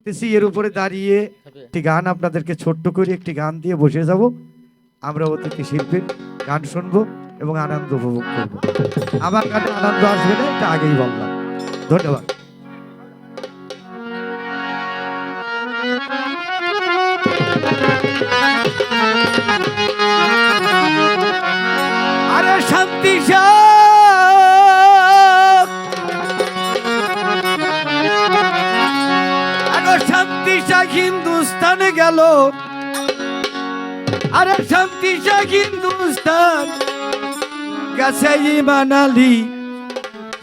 এর উপরে দাঁড়িয়ে একটি গান আপনাদেরকে ছোট্ট করে একটি গান দিয়ে বসে যাব। আমরা অতিথি শিল্পীর গান শুনবো এবং আনন্দ উপভোগ করবো। আমার গানে আনন্দ আসবে না, এটা আগেই বললাম। ধন্যবাদ। আরে শান্তি শান্তি শাহ হিন্দুস্তানে গেল। আরে শান্তি শাহ হিন্দুস্তান গেছে ইমান আলী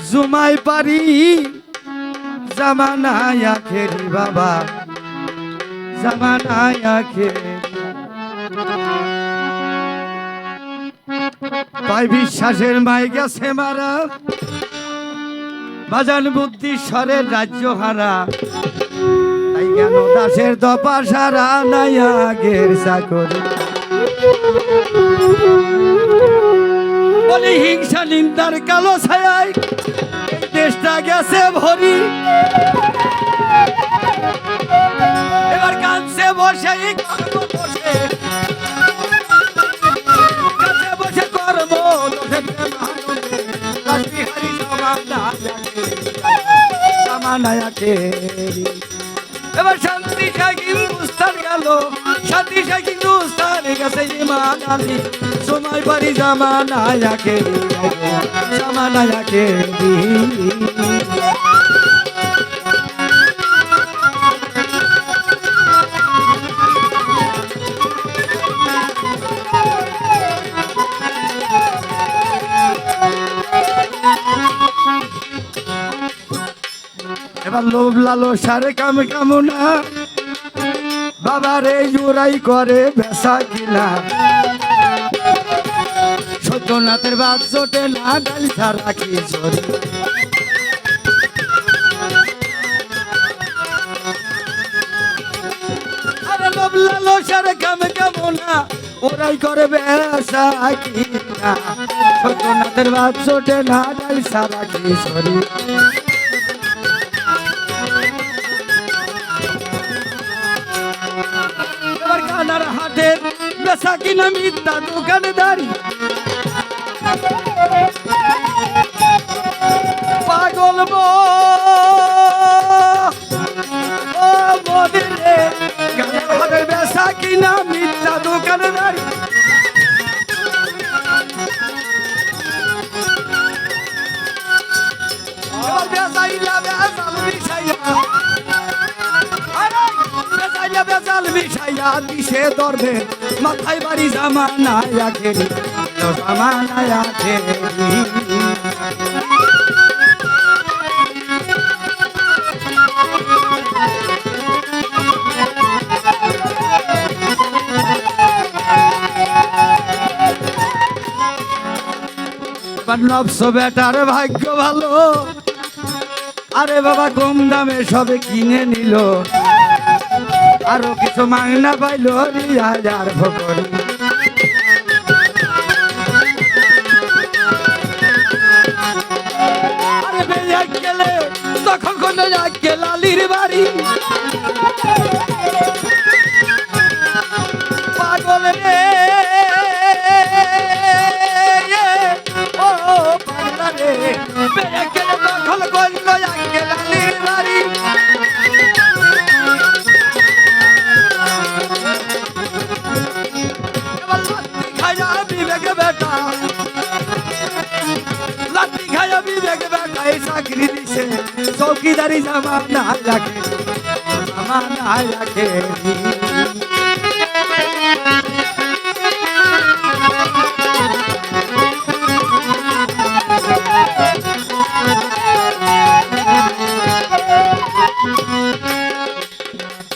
জুমাই পারি জামানায় আখেরি বাবা জামানায় আখেরি। তাই বিশ্বাসের মাই গেছে মারা বাজান বুদ্ধিশ্বরের রাজ্য হারা। তাই কেন দাসের দপা সারা নাই আগের চাকরি। বলি হিংসা নিন্দার কালো ছায়ায় এই দেশটা গেছে ভরি। এবার কানছে বসে বসে বসে কর্ম এবার শান্তি শাহ হিন্দুস্তান গেল। শান্তি শাহ হিন্দুস্তান গেছে ইমান আলী সময় পারি জামানায় আখেরি জামানায় আখেরি। এবার লোভ লালসার কাম কামনা বাবারে জোরাই করে বেসা কিনা। সত্যনাথের বাদ জোটে না ডাল ছাড়া কি চরি। আরে লোভ লালসার কাম কামনা ওরাই করে বেসা কিনা। সত্যনাথের বাদ জোটে না ডাল ছাড়া কি চরি। কানার হাটের বেচা কিনা মিথ্যা দোকানদারি। পাগল মনে রে কানার হাটের বেচা কিনা মিথ্যা দোকানদারি। বেচাইলা বেচাল মিশাইয়া বেজাল মিশাইয়া দিশে ধরবে মাথায় বাড়ি জামানায় আখেরি জামানায় আখেরি। নবস বেটার ভাগ্য ভালো। আরে বাবা কম দামে সবে কিনে নিল। আরো কিছু মাংনা পাইল হাজার ফকরি। আরে বেয়া গেলে তখন কোন লালির বাড়ি। পাগল রে ও পাগলা রে বেয়া গেলে তখন কোন লালির বাড়ি। লাঠি খায়া বিবেক বেটা এই চাকরি দিছে চৌকিদারি জামানায় রাখে জামানায় রাখে।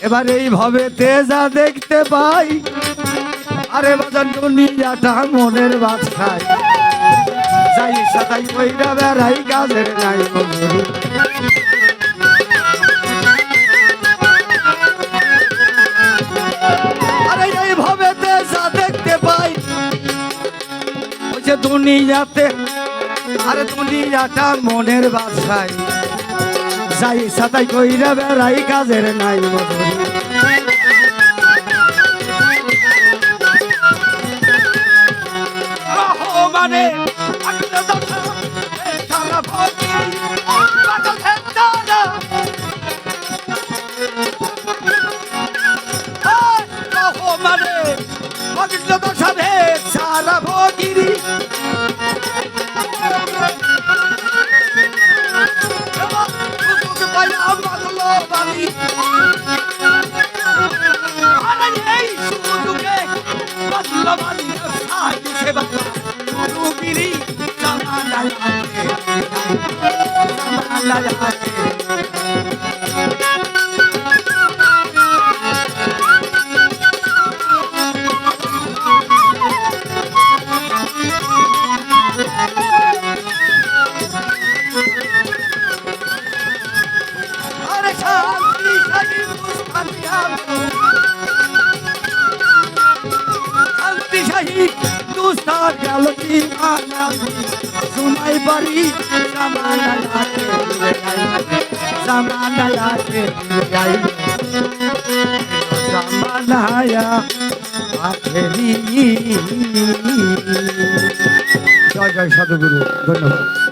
এবার এইভাবে তেজা দেখতে পাই। আরে বাজার দুনিয়াটা মনের বাদশাই যাই সাতাই কইরা বেড়াই গাছের নাই মজুরি। আরে এইভাবে তেজা দেখতে পাই ওই যে দুনিয়াতে। আরে দুনিয়াটা মনের বাদশাই যাই সাতাই কইরা বেড়াই কাজের নাই মজুরি মানে সারা ভগিরি এই সুযোগে বাদল বালি সাথে সেবা রুগিরি জামালায় আছে জামালায় আছে আরে শান্তি শান্তি মুস্তাফিয়াম শান্তি শাহী দুস্তার গেল কি আনা সুনাই বাড়ি জামালায় আছে জামালায় আছে জামালায় আছে জয় জয় সাধুগুরু ধন্যবাদ।